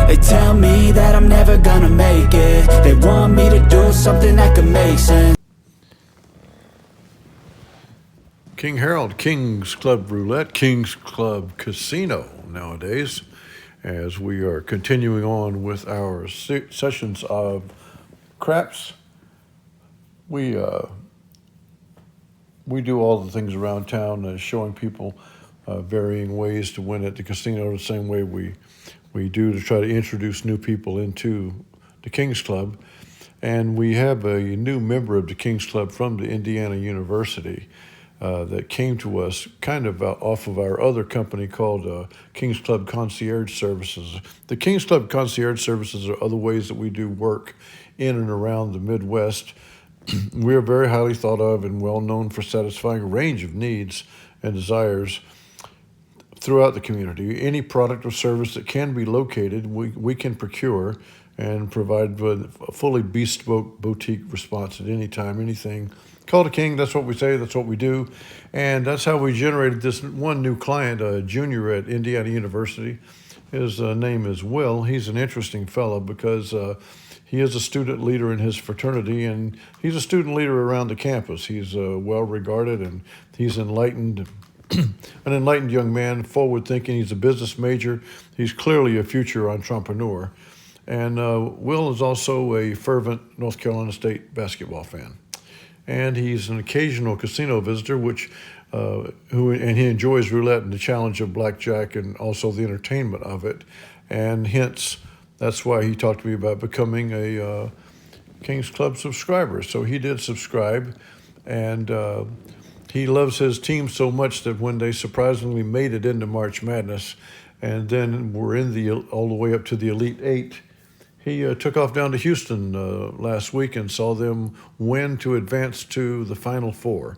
They tell me that I'm never gonna make it. They want me to do something that could make sense. King Harold, King's Club Roulette, King's Club Casino nowadays, as we are continuing on with our sessions of craps. We do all the things around town, showing people varying ways to win at the casino, the same way we do to try to introduce new people into the King's Club. And we have a new member of the King's Club from the Indiana University that came to us kind of off of our other company called King's Club Concierge Services. The King's Club Concierge Services are other ways that we do work in and around the Midwest. We are very highly thought of and well known for satisfying a range of needs and desires throughout the community. Any product or service that can be located, we can procure and provide with a fully bespoke boutique response at any time, anything. Call the King, that's what we say, that's what we do. And that's how we generated this one new client, a junior at Indiana University. His name is Will. He's an interesting fellow because he is a student leader in his fraternity, and he's a student leader around the campus. He's well regarded, and he's enlightened, an enlightened young man, forward thinking. He's a business major. He's clearly a future entrepreneur. And Will is also a fervent North Carolina State basketball fan. And he's an occasional casino visitor, and he enjoys roulette and the challenge of blackjack and also the entertainment of it. And hence, that's why he talked to me about becoming a King's Club subscriber. So he did subscribe, and he loves his team so much that when they surprisingly made it into March Madness, and then were all the way up to the Elite Eight, he took off down to Houston last week and saw them win to advance to the Final Four.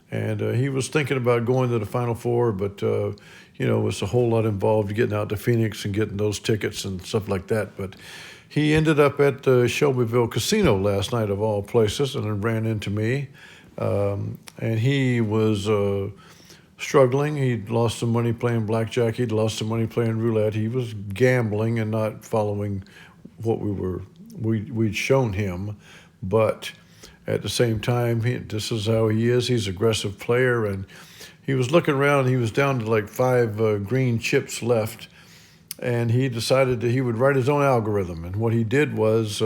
And he was thinking about going to the Final Four, but it's a whole lot involved getting out to Phoenix and getting those tickets and stuff like that. But he ended up at Shelbyville Casino last night, of all places, and ran into me. And he was struggling. He'd lost some money playing blackjack. He'd lost some money playing roulette. He was gambling and not following what we'd shown him. But at the same time, this is how he is. He's an aggressive player, and he was looking around. He was down to like 5 green chips left, and he decided that he would write his own algorithm. And what he did was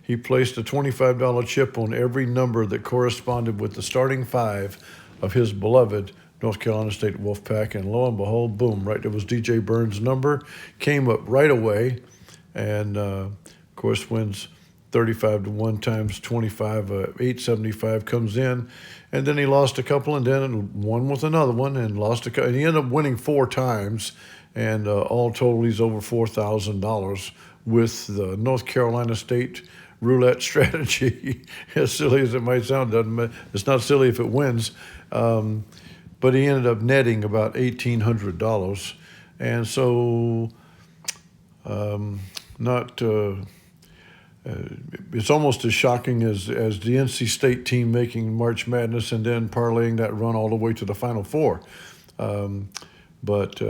he placed a $25 chip on every number that corresponded with the starting 5 of his beloved North Carolina State Wolfpack. And lo and behold, boom, right there was DJ Burns' number, came up right away, and of course wins 35-1 times 25, 875 comes in. And then he lost a couple, and then won with another one, and lost a couple. And he ended up winning 4 times, and all total, he's over $4,000 with the North Carolina State roulette strategy. As silly as it might sound, it's not silly if it wins. But he ended up netting about $1,800, and so it's almost as shocking as the NC State team making March Madness and then parlaying that run all the way to the Final Four. But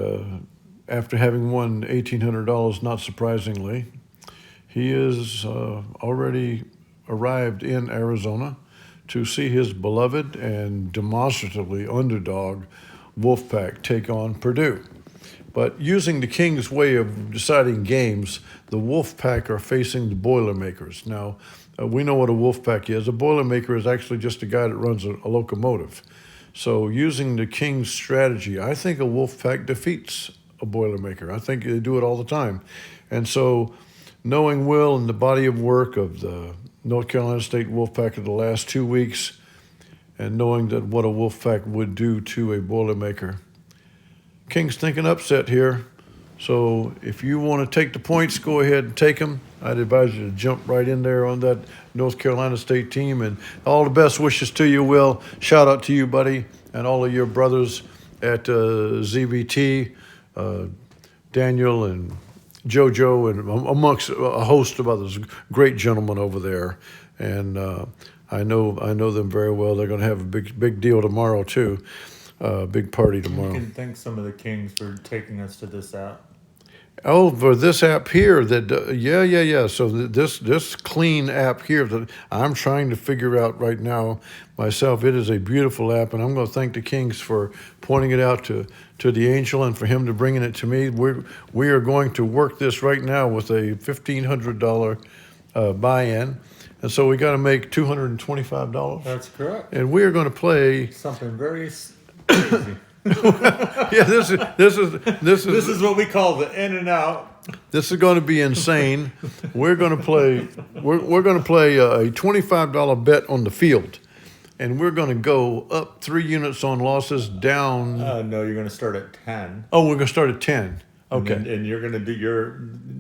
after having won $1,800, not surprisingly, he is already arrived in Arizona to see his beloved and demonstratively underdog Wolfpack take on Purdue. But using the King's way of deciding games, the Wolfpack are facing the Boilermakers. Now, we know what a Wolfpack is. A Boilermaker is actually just a guy that runs a locomotive. So using the King's strategy, I think a Wolfpack defeats a Boilermaker. I think they do it all the time. And so knowing Will and the body of work of the North Carolina State Wolfpack of the last 2 weeks, and knowing that what a Wolfpack would do to a Boilermaker, King's thinking upset here. So if you want to take the points, go ahead and take them. I'd advise you to jump right in there on that North Carolina State team. And all the best wishes to you, Will. Shout out to you, buddy, and all of your brothers at ZBT, Daniel and JoJo, and amongst a host of others. Great gentlemen over there. And I know them very well. They're going to have a big deal tomorrow, too. Big party tomorrow. You can thank some of the Kings for taking us to this app. Oh, for this app here yeah. So this clean app here that I'm trying to figure out right now myself, it is a beautiful app, and I'm going to thank the Kings for pointing it out to the angel and for him to bringing it to me. We are going to work this right now with a $1,500 buy-in, and so we got to make $225. That's correct. And we are going to play. Something very crazy. Yeah, this This is what we call the in and out. This is going to be insane. We're going to play. We're going to play a $25 bet on the field, and we're going to go up 3 units on losses, down. No, you're going to start at 10. Oh, we're going to start at 10. Okay. And you're going to do your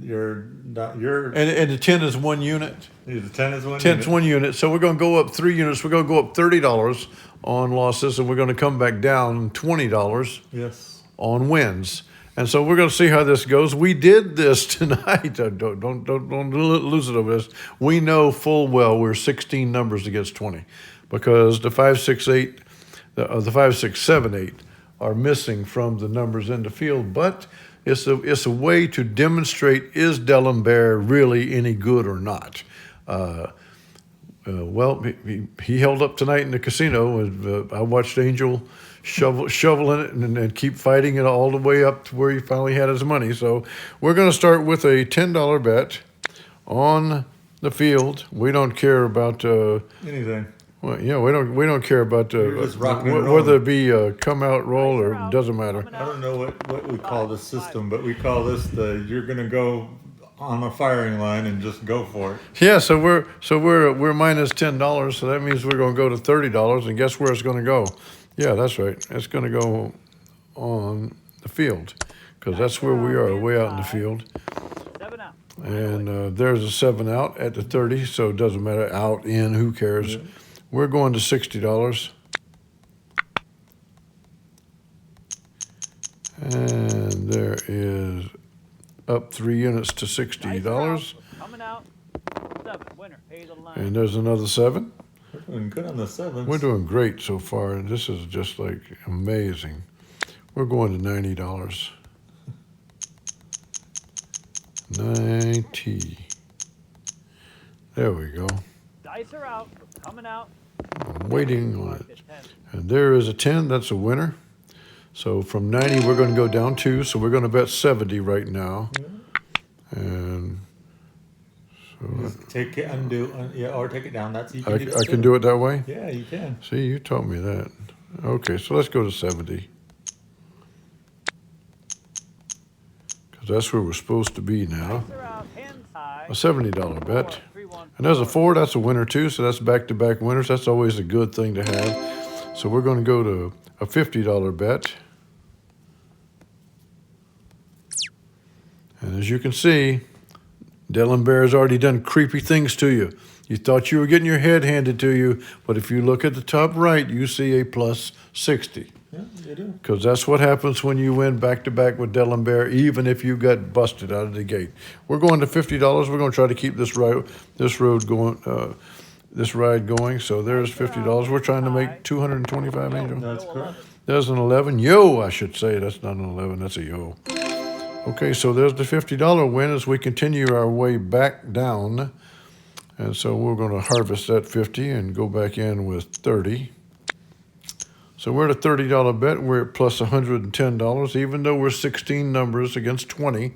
And the 10 is 1 unit. the 10 is 1 10's unit. 1 unit. So we're going to go up 3 units. We're going to go up $30 on losses, and we're going to come back down $20 Yes. on wins. And so we're going to see how this goes. We did this tonight. Don't lose it over this. We know full well we're 16 numbers against 20 because the 5, 6, 8, the 5, 6, 7, 8 are missing from the numbers in the field. But it's a way to demonstrate, is D'Alembert really any good or not? Well, he held up tonight in the casino. And, I watched Angel shoveling it and keep fighting it all the way up to where he finally had his money. So we're going to start with a $10 bet on the field. We don't care about Anything. well, yeah, we don't care about You're just rocking and whether rolling. it be a come out roll or it doesn't matter. I don't know what we call this system, but we call this you're going to go on a firing line and just go for it. Yeah, so we're minus $10, so that means we're going to go to $30, and guess where it's going to go? Yeah, that's right. It's going to go on the field because that's where we are, way out in the field. 7 out. And there's a 7 out at the 30, so it doesn't matter. Out, in, who cares? Yeah. We're going to $60. And there is up 3 units to $60. Coming out. 7. Winner. Pay the line. And there's another 7. We're doing good on the sevens. We're doing great so far, and this is just like amazing. We're going to $90. 90. There we go. Dice are out. Coming out. I'm waiting on Mark it. at 10. And there is a 10. That's a winner. So from 90, we're going to go down 2. So we're going to bet 70 right now. And so Just take it, or take it down. That's you I can do it that way? Yeah, you can. See, you taught me that. Okay, so let's go to 70. Because that's where we're supposed to be now. Dice are out. Hands high. A $70 bet. 3-1. And there's a 4, that's a winner too, so that's back-to-back winners. That's always a good thing to have. So we're going to go to a $50 bet. And as you can see, D'Alembert has already done creepy things to you. You thought you were getting your head handed to you, but if you look at the top right, you see a plus 60. Yeah, you do. Because that's what happens when you win back-to-back with D'Alembert, even if you got busted out of the gate. We're going to $50. We're going to try to keep this ride going. So there's $50. We're trying to make $225, Angel. That's correct. There's an 11. Yo, I should say. That's not an 11. That's a yo. Okay, so there's the $50 win as we continue our way back down. And so we're going to harvest that 50 and go back in with 30. So we're at a $30 bet. We're at plus $110. Even though we're 16 numbers against 20,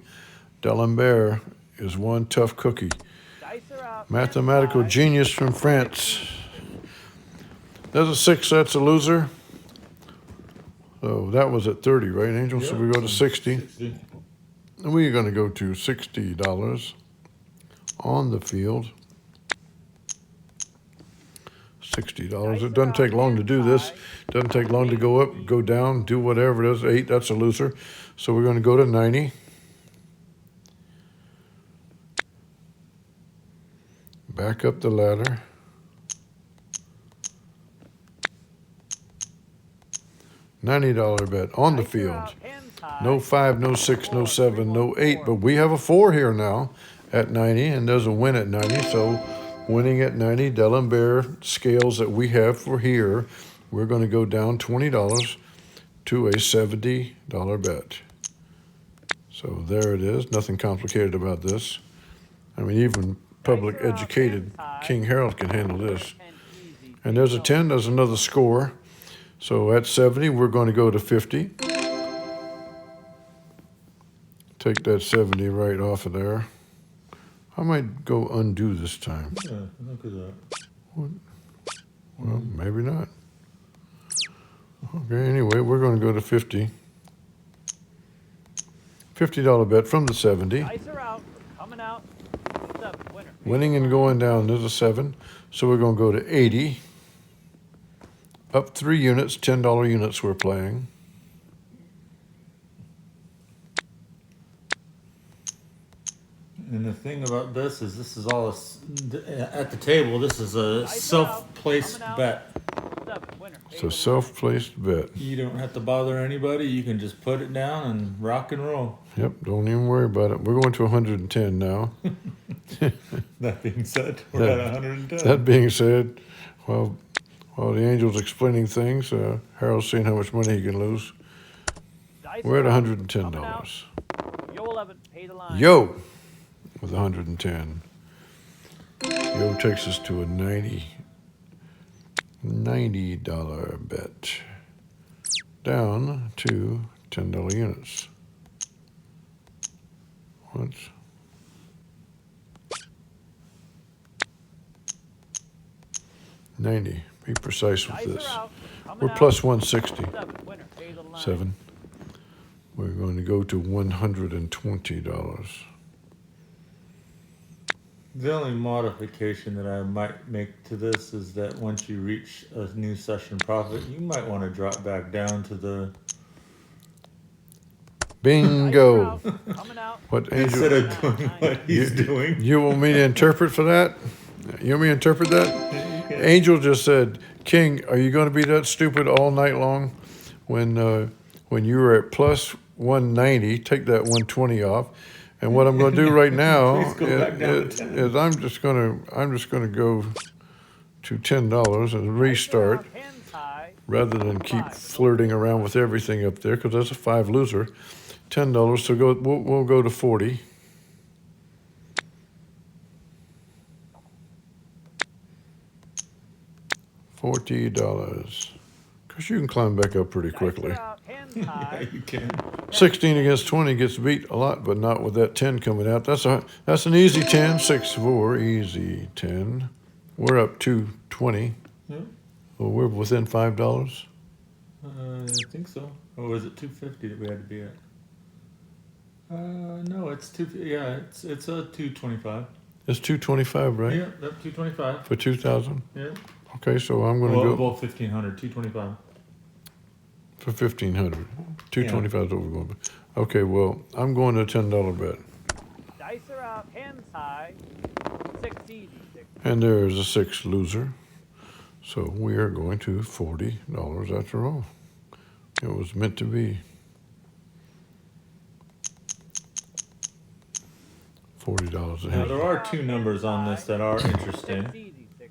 D'Alembert is one tough cookie. Dice are out. Mathematical hands genius from France. There's a 6, that's a loser. So that was at 30, right, Angel? So we go to 60. And we're going to go to $60 on the field. $60. It doesn't take long to do this. It doesn't take long to go up, go down, do whatever it is. 8, that's a loser. So we're going to go to 90. Back up the ladder. $90 bet on the Dice are field. out. Hands high. No 5, no 6, no 7, no 8, but we have a 4 here now at 90, and there's a win at 90. So winning at 90, D'Alembert scales that we have for here, we're going to go down $20 to a $70 bet. So there it is. Nothing complicated about this. I mean, even public Dice are out, educated hands high. King Harold can handle this. And easy. And there's a 10, there's another score. So at 70, we're going to go to 50. Take that 70 right off of there. I might go undo this time. Yeah, look at that. Well, maybe not. Okay, anyway, we're going to go to 50. $50 bet from the 70. Dice are out. Coming out. 7. Winner. Winning and going down, there's a 7. So we're going to go to 80. Up 3 units, $10 units we're playing. And the thing about this is all at the table. This is a self-placed bet. 7. Winner. It's a self-placed bet. You don't have to bother anybody. You can just put it down and rock and roll. Yep, don't even worry about it. We're going to 110 now. That being said, we're at 110. That being said, while the angel's explaining things, Harold's seeing how much money he can lose. Dice We're at are out. $110. Coming out. Yo 11. Pay the line. Yo, with 110. Yo takes us to a $90 bet. Down to $10 units. Once. $90. Be precise with Dice this. are out. Coming We're out. plus 160. 7. Winner. Pay the line. 7. We're going to go to $120. The only modification that I might make to this is that once you reach a new session profit, you might want to drop back down to the Dice are Bingo. out. Coming out. What angel? instead of doing what he's doing. You want me to interpret for that? You want me to interpret that? Angel just said, King, are you going to be that stupid all night long? When you were at plus 190, take that 120 off. And what I'm going to do right now Please go back down to 10. is I'm just going to go to $10 and restart Hands high. rather than keep flirting around with everything up there because that's a 5 loser. $10. So we'll go to 40. $40. Because you can climb back up pretty quickly. Dice are out. Hands Yeah, high. you can. 16 against 20 gets beat a lot, but not with that 10 coming out. That's an easy 10. 6-4, easy 10. We're up to 20. Yeah, Well, we're within $5. I think so. Or was it 250 that we had to be at? No, it's two. Yeah, it's a 225. It's 225, right? Yeah, that's 225. For 2,000. Yeah. Okay, so I'm going to Well, go both 1500, 225. for 1,500. 225 is over. Okay, well, I'm going to $10 bet, Dice are out. Hands high. 6 easy. 6. and there is a 6 loser. So we are going to $40 after all. It was meant to be. $40 a Now hit. there are two numbers on this that are 6 interesting. easy. 6.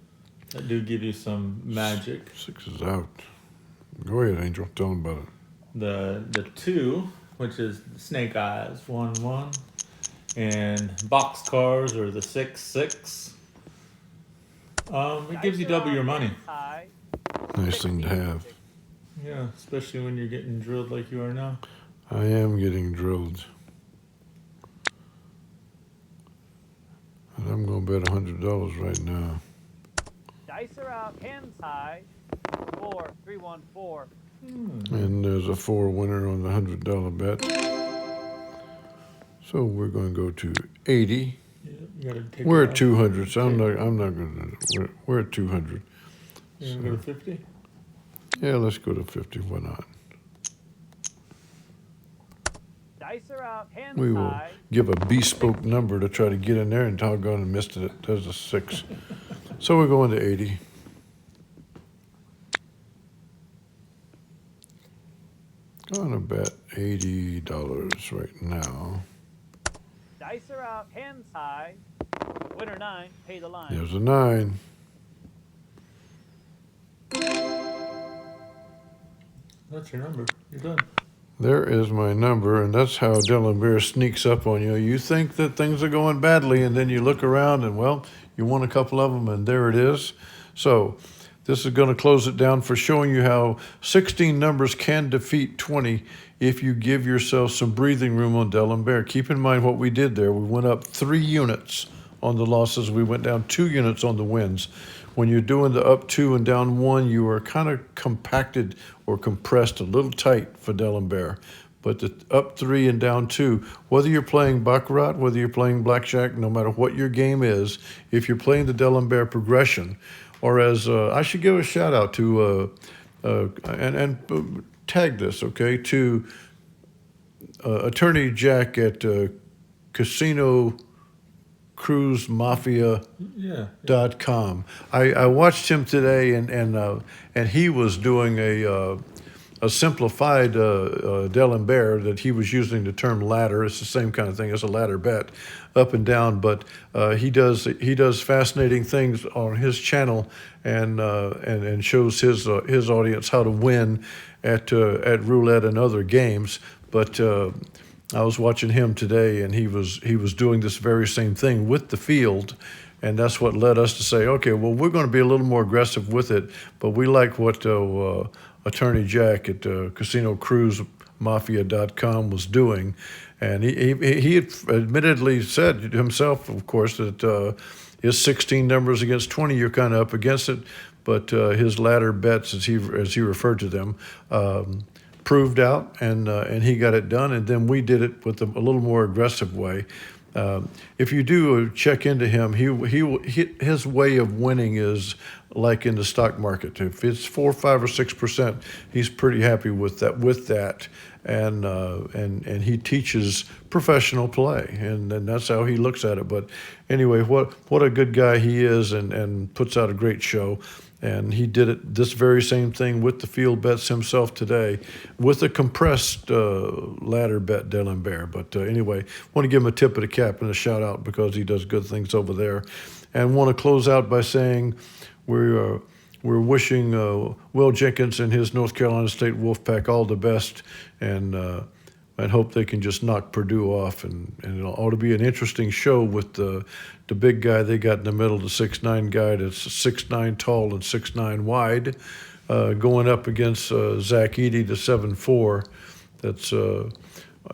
That do give you some magic. 6 is out. Go ahead, Angel. Tell them about it. The 2, which is snake eyes, 1-1, and box cars are the 6-6. It gives you double your money. High. Nice thing to have. Yeah, especially when you're getting drilled like you are now. I am getting drilled. And I'm going to bet $100 right now. Dice are out. Hands high. 4. 3-1-4. And there's a 4 winner on the $100 bet. So we're going to go to 80. Yeah, you gotta take We're it at out. 200, so I'm not going to. We're at 200. You wanna go to 50? Yeah, let's go to 50. Why not? Dice are out. Hands We will high. give a bespoke number to try to get in there, and doggone and missed it. There's a 6. So we're going to 80. Gonna bet $80 right now. Dice are out. Hands high. Winner 9. Pay the line. There's a 9. That's your number. You're done. There is my number, and that's how D'Alembert sneaks up on you. You think that things are going badly, and then you look around, and well, you won a couple of them, and there it is. So this is going to close it down for showing you how 16 numbers can defeat 20 if you give yourself some breathing room on D'Alembert. Keep in mind what we did there. We went up 3 units on the losses. We went down 2 units on the wins. When you're doing the up 2 and down 1, you are kind of compacted or compressed a little tight for D'Alembert. But the up 3 and down 2, whether you're playing Baccarat, whether you're playing Blackjack, no matter what your game is, if you're playing the D'Alembert progression, or as I should give a shout out to, and tag this, okay, to Attorney Jack at Casino Cruise Mafia. Yeah. .com. I watched him today, and he was doing a simplified D'Alembert that he was using the term ladder. It's the same kind of thing as a ladder bet, up and down. But he does fascinating things on his channel, and shows his audience how to win at roulette and other games. But I was watching him today, and he was doing this very same thing with the field. And that's what led us to say, okay, well, we're going to be a little more aggressive with it, but we like what Attorney Jack at CasinoCruiseMafia.com was doing. And he admittedly said himself, of course, that his 16 numbers against 20, you're kind of up against it, but his ladder bets, as he referred to them, proved out, and he got it done. And then we did it with a little more aggressive way. If you do check into him, his way of winning is like in the stock market. If it's 4, 5, or 6%, he's pretty happy with that. And he teaches professional play, and that's how he looks at it. But anyway, what a good guy he is, and puts out a great show. And he did this very same thing with the field bets himself today, with a compressed ladder bet D'Alembert. But anyway, want to give him a tip of the cap and a shout out because he does good things over there. And want to close out by saying we're wishing Will Jenkins and his North Carolina State Wolfpack all the best, and hope they can just knock Purdue off. And it ought to be an interesting show with the big guy they got in the middle, the 6'9" guy that's 6'9" tall and 6'9" wide, going up against Zach Edey, the 7'4". That's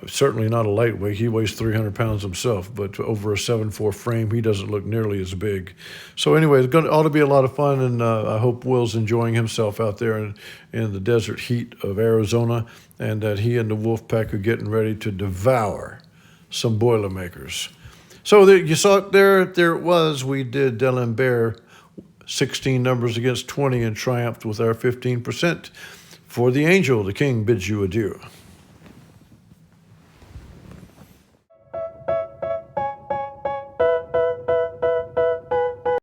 certainly not a lightweight. He weighs 300 pounds himself, but over a 7'4" frame, he doesn't look nearly as big. So anyway, ought to be a lot of fun, and I hope Will's enjoying himself out there in the desert heat of Arizona, and that he and the Wolfpack are getting ready to devour some Boilermakers. So you saw it there. There it was. We did D'Alembert 16 numbers against 20 and triumphed with our 15%. For the Angel, the King bids you adieu.